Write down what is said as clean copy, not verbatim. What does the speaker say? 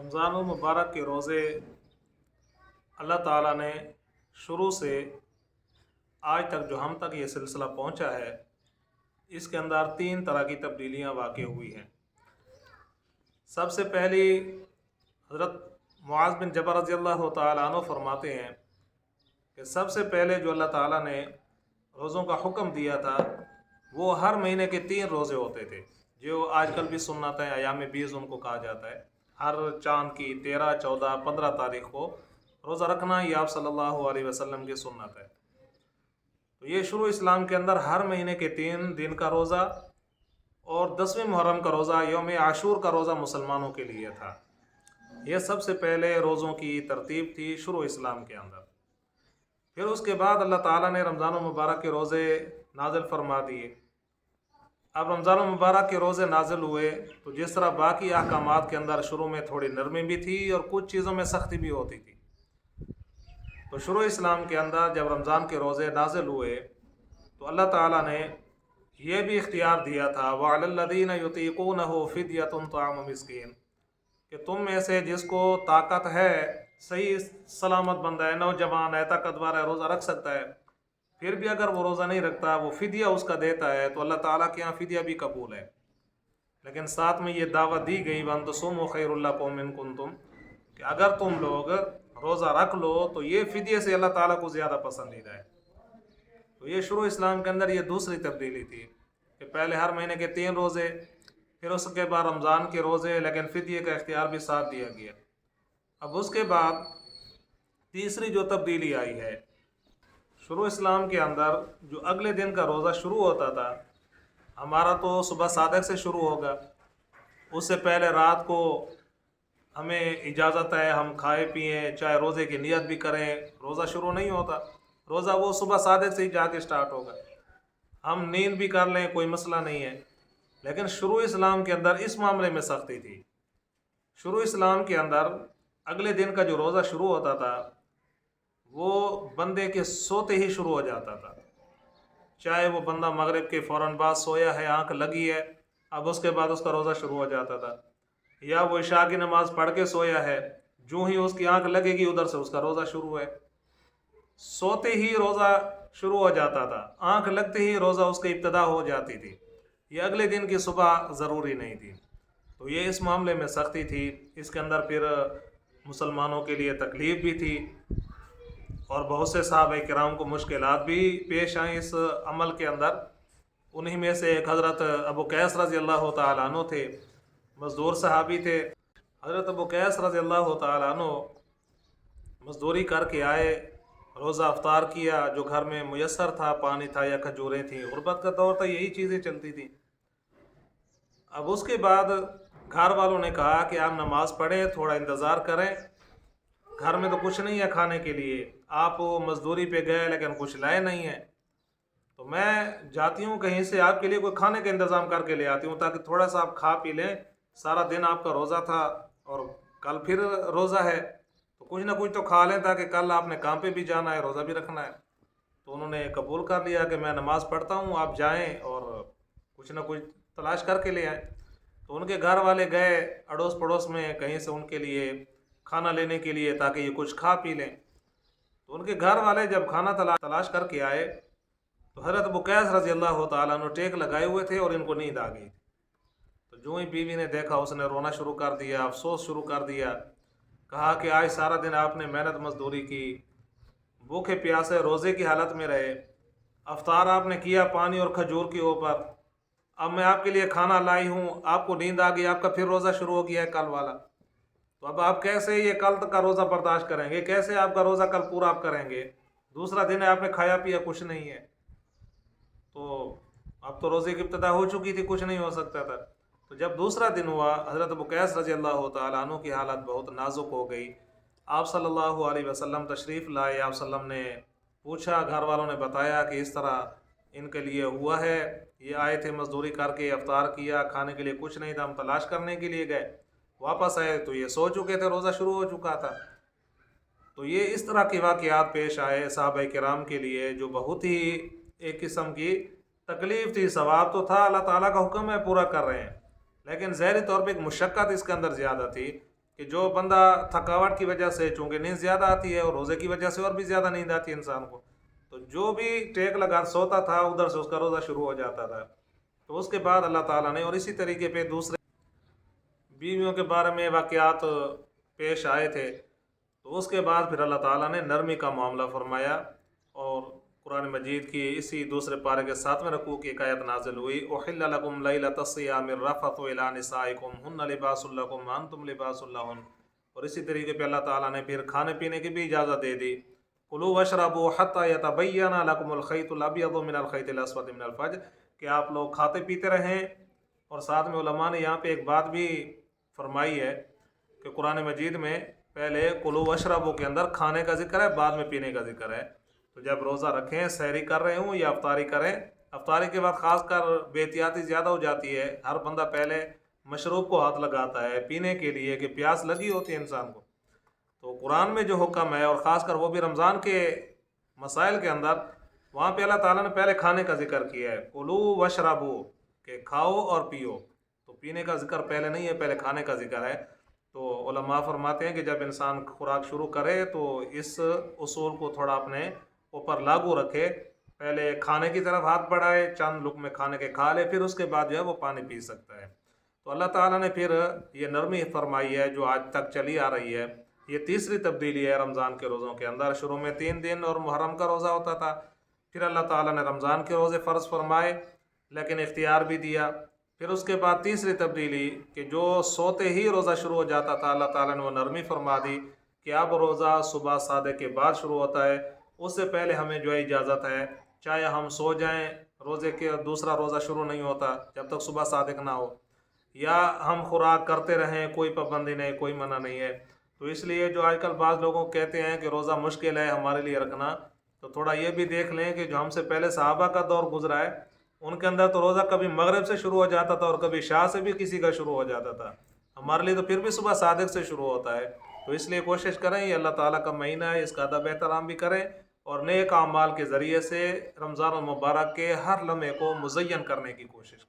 رمضان المبارک کے روزے اللہ تعالیٰ نے شروع سے آج تک جو ہم تک یہ سلسلہ پہنچا ہے، اس کے اندر 3 طرح کی تبدیلیاں واقع ہوئی ہیں۔ سب سے پہلی حضرت معاذ بن جبل رضی اللہ تعالیٰ عنہ فرماتے ہیں کہ سب سے پہلے جو اللہ تعالیٰ نے روزوں کا حکم دیا تھا وہ ہر مہینے کے 3 روزے ہوتے تھے، جو آج کل بھی سنت ہے، ایام بیز ان کو کہا جاتا ہے۔ ہر چاند کی 13، 14، 15 تاریخ کو روزہ رکھنا یہ آپ صلی اللہ علیہ وسلم کی سنت ہے۔ تو یہ شروع اسلام کے اندر ہر مہینے کے 3 دن کا روزہ اور 10ویں محرم کا روزہ، یوم عاشور کا روزہ مسلمانوں کے لیے تھا۔ یہ سب سے پہلے روزوں کی ترتیب تھی شروع اسلام کے اندر۔ پھر اس کے بعد اللہ تعالیٰ نے رمضان المبارک کے روزے نازل فرما دیے۔ اب رمضان المبارک کے روزے نازل ہوئے تو جس طرح باقی احکامات کے اندر شروع میں تھوڑی نرمی بھی تھی اور کچھ چیزوں میں سختی بھی ہوتی تھی، تو شروع اسلام کے اندر جب رمضان کے روزے نازل ہوئے تو اللہ تعالیٰ نے یہ بھی اختیار دیا تھا وَعَلَى الَّذِينَ يُطِيقُونَهُ فِدْيَةٌ طَعَامُ مِسْكِينٍ کہ تم میں سے جس کو طاقت ہے، صحیح سلامت بندہ ہے، نوجوان ہے، طاقتور ہے، روزہ رکھ سکتا ہے، پھر بھی اگر وہ روزہ نہیں رکھتا، وہ فدیہ اس کا دیتا ہے تو اللہ تعالیٰ کے یہاں فدیہ بھی قبول ہے۔ لیکن ساتھ میں یہ دعوت دی گئی وَأَن تَصُومُوا خَيْرٌ لَكُمْ إِن كُنتُم کہ اگر تم لوگ روزہ رکھ لو تو یہ فدیے سے اللہ تعالیٰ کو زیادہ پسندیدہ ہے۔ تو یہ شروع اسلام کے اندر یہ دوسری تبدیلی تھی کہ پہلے ہر مہینے کے 3 روزے، پھر اس کے بعد رمضان کے روزے، لیکن فدیے کا اختیار بھی ساتھ دیا گیا۔ اب اس کے بعد تیسری جو تبدیلی آئی ہے شروع اسلام کے اندر، جو اگلے دن کا روزہ شروع ہوتا تھا، ہمارا تو صبح صادق سے شروع ہوگا، اس سے پہلے رات کو ہمیں اجازت ہے ہم کھائے پئیں، چاہے روزے کی نیت بھی کریں، روزہ شروع نہیں ہوتا، روزہ وہ صبح صادق سے ہی جا کے سٹارٹ ہوگا، ہم نیند بھی کر لیں کوئی مسئلہ نہیں ہے۔ لیکن شروع اسلام کے اندر اس معاملے میں سختی تھی۔ شروع اسلام کے اندر اگلے دن کا جو روزہ شروع ہوتا تھا وہ بندے کے سوتے ہی شروع ہو جاتا تھا، چاہے وہ بندہ مغرب کے فوراً بعد سویا ہے، آنکھ لگی ہے، اب اس کے بعد اس کا روزہ شروع ہو جاتا تھا، یا وہ عشاء کی نماز پڑھ کے سویا ہے، جو ہی اس کی آنکھ لگے گی ادھر سے اس کا روزہ شروع ہے۔ سوتے ہی روزہ شروع ہو جاتا تھا، آنکھ لگتے ہی روزہ اس کی ابتدا ہو جاتی تھی، یہ اگلے دن کی صبح ضروری نہیں تھی۔ تو یہ اس معاملے میں سختی تھی۔ اس کے اندر پھر مسلمانوں کے لیے تکلیف بھی تھی اور بہت سے صحابہ کرام کو مشکلات بھی پیش آئیں اس عمل کے اندر۔ انہی میں سے ایک حضرت ابو قیس رضی اللہ تعالیٰ عنہ تھے، مزدور صحابی تھے۔ حضرت ابو قیس رضی اللہ تعالیٰ عنہ مزدوری کر کے آئے، روزہ افطار کیا، جو گھر میں میسر تھا، پانی تھا یا کھجوریں تھیں، غربت کا دور تھا، یہی چیزیں چلتی تھیں۔ اب اس کے بعد گھر والوں نے کہا کہ آپ نماز پڑھیں، تھوڑا انتظار کریں، گھر میں تو کچھ نہیں ہے کھانے کے لیے، آپ مزدوری پہ گئے لیکن کچھ لائے نہیں ہیں، تو میں جاتی ہوں کہیں سے آپ کے لیے کوئی کھانے کا انتظام کر کے لے آتی ہوں تاکہ تھوڑا سا آپ کھا پی لیں، سارا دن آپ کا روزہ تھا اور کل پھر روزہ ہے تو کچھ نہ کچھ تو کھا لیں تاکہ کل آپ نے کام پہ بھی جانا ہے، روزہ بھی رکھنا ہے۔ تو انہوں نے قبول کر لیا کہ میں نماز پڑھتا ہوں، آپ جائیں اور کچھ نہ کچھ تلاش کر کے لے آئیں۔ تو ان کے گھر والے گئے اڑوس پڑوس میں کہیں سے ان کے لیے کھانا لینے کے لیے تاکہ یہ کچھ کھا پی لیں۔ تو ان کے گھر والے جب کھانا تلاش کر کے آئے تو حضرت ابو قیس رضی اللہ تعالیٰ عنہ ٹیک لگائے ہوئے تھے اور ان کو نیند آ گئی۔ تو جو ہی بیوی نے دیکھا اس نے رونا شروع کر دیا، افسوس شروع کر دیا، کہا کہ آج سارا دن آپ نے محنت مزدوری کی، بھوکے پیاسے روزے کی حالت میں رہے، افطار آپ نے کیا پانی اور کھجور کے اوپر، اب میں آپ کے لیے کھانا لائی ہوں، آپ کو نیند آ گئی، آپ کا پھر روزہ شروع ہو گیا ہے کل والا، تو اب آپ کیسے یہ کل تک کا روزہ برداشت کریں گے؟ کیسے آپ کا روزہ کل پورا آپ کریں گے؟ دوسرا دن ہے، آپ نے کھایا پیا کچھ نہیں ہے، تو اب تو روزے کی ابتدا ہو چکی تھی، کچھ نہیں ہو سکتا تھا۔ تو جب دوسرا دن ہوا، حضرت ابو قیس رضی اللہ تعالیٰ عنہ کی حالت بہت نازک ہو گئی۔ آپ صلی اللہ علیہ وسلم تشریف لائے، آپ صلی اللہ علیہ وسلم نے پوچھا، گھر والوں نے بتایا کہ اس طرح ان کے لیے ہوا ہے، یہ آئے تھے مزدوری کر کے، افطار کیا، کھانے کے لیے کچھ نہیں تھا، ہم تلاش کرنے کے لیے گئے، واپس آئے تو یہ سو چکے تھے، روزہ شروع ہو چکا تھا۔ تو یہ اس طرح کے واقعات پیش آئے صحابہ کرام کے لیے، جو بہت ہی ایک قسم کی تکلیف تھی۔ ثواب تو تھا، اللہ تعالیٰ کا حکم ہے، پورا کر رہے ہیں، لیکن ظاہری طور پہ ایک مشقت اس کے اندر زیادہ تھی کہ جو بندہ تھکاوٹ کی وجہ سے، چونکہ نیند زیادہ آتی ہے اور روزے کی وجہ سے اور بھی زیادہ نیند آتی ہے انسان کو، تو جو بھی ٹیک لگا سوتا تھا ادھر سے اس کا روزہ شروع ہو جاتا تھا۔ تو اس کے بعد اللہ تعالیٰ نے، اور اسی طریقے پہ دوسرے بیویوں کے بارے میں واقعات پیش آئے تھے، تو اس کے بعد پھر اللہ تعالیٰ نے نرمی کا معاملہ فرمایا، اور قرآن مجید کی اسی دوسرے پارے کے 7ویں رکوع کی ایک آیت نازل ہوئی، احل لکم لیلۃ الصیام الرفث الی نسائکم ہن لباس لکم وانتم لباس لہن۔ اور اسی طریقے پہ اللہ تعالیٰ نے پھر کھانے پینے کی بھی اجازت دے دی، کلوا واشربوا حتی یتبین لکم الخیط الابیض من الخیط الاسود من الفجر، کہ آپ لوگ کھاتے پیتے رہیں۔ اور ساتھ میں علماء نے یہاں پہ ایک بات بھی فرمائی ہے کہ قرآن مجید میں پہلے کلوا واشربوا کے اندر کھانے کا ذکر ہے، بعد میں پینے کا ذکر ہے۔ تو جب روزہ رکھیں، سحری کر رہے ہوں یا افطاری کریں، افطاری کے بعد خاص کر بے احتیاطی زیادہ ہو جاتی ہے، ہر بندہ پہلے مشروب کو ہاتھ لگاتا ہے پینے کے لیے کہ پیاس لگی ہوتی ہے انسان کو۔ تو قرآن میں جو حکم ہے، اور خاص کر وہ بھی رمضان کے مسائل کے اندر، وہاں پہ اللہ تعالیٰ نے پہلے کھانے کا ذکر کیا ہے، کلوا واشربوا، کہ کھاؤ اور پیو۔ تو پینے کا ذکر پہلے نہیں ہے، پہلے کھانے کا ذکر ہے۔ تو علماء فرماتے ہیں کہ جب انسان خوراک شروع کرے تو اس اصول کو تھوڑا اپنے اوپر لاگو رکھے، پہلے کھانے کی طرف ہاتھ بڑھائے، چند لقمے کھانے کے کھا لے، پھر اس کے بعد جو ہے وہ پانی پی سکتا ہے۔ تو اللہ تعالیٰ نے پھر یہ نرمی فرمائی ہے جو آج تک چلی آ رہی ہے۔ یہ تیسری تبدیلی ہے رمضان کے روزوں کے اندر۔ شروع میں 3 دن اور محرم کا روزہ ہوتا تھا، پھر اللہ تعالیٰ نے رمضان کے روزے فرض فرمائے لیکن اختیار بھی دیا۔ پھر اس کے بعد تیسری تبدیلی کہ جو سوتے ہی روزہ شروع ہو جاتا تھا، اللہ تعالیٰ نے وہ نرمی فرما دی کہ اب روزہ صبح صادق کے بعد شروع ہوتا ہے، اس سے پہلے ہمیں جو ہے اجازت ہے، چاہے ہم سو جائیں، روزے کے دوسرا روزہ شروع نہیں ہوتا جب تک صبح صادق نہ ہو، یا ہم خوراک کرتے رہیں، کوئی پابندی نہیں، کوئی منع نہیں ہے۔ تو اس لیے جو آج کل بعض لوگوں کہتے ہیں کہ روزہ مشکل ہے ہمارے لیے رکھنا، تو تھوڑا یہ بھی دیکھ لیں کہ جو ہم سے پہلے صحابہ کا دور گزرا ہے، ان کے اندر تو روزہ کبھی مغرب سے شروع ہو جاتا تھا اور کبھی عشاء سے بھی کسی کا شروع ہو جاتا تھا، ہمارے لیے تو پھر بھی صبح صادق سے شروع ہوتا ہے۔ تو اس لیے کوشش کریں، یہ اللہ تعالیٰ کا مہینہ ہے، اس کا ادب احترام بھی کریں، اور نیک اعمال کے ذریعے سے رمضان المبارک کے ہر لمحے کو مزین کرنے کی کوشش کریں۔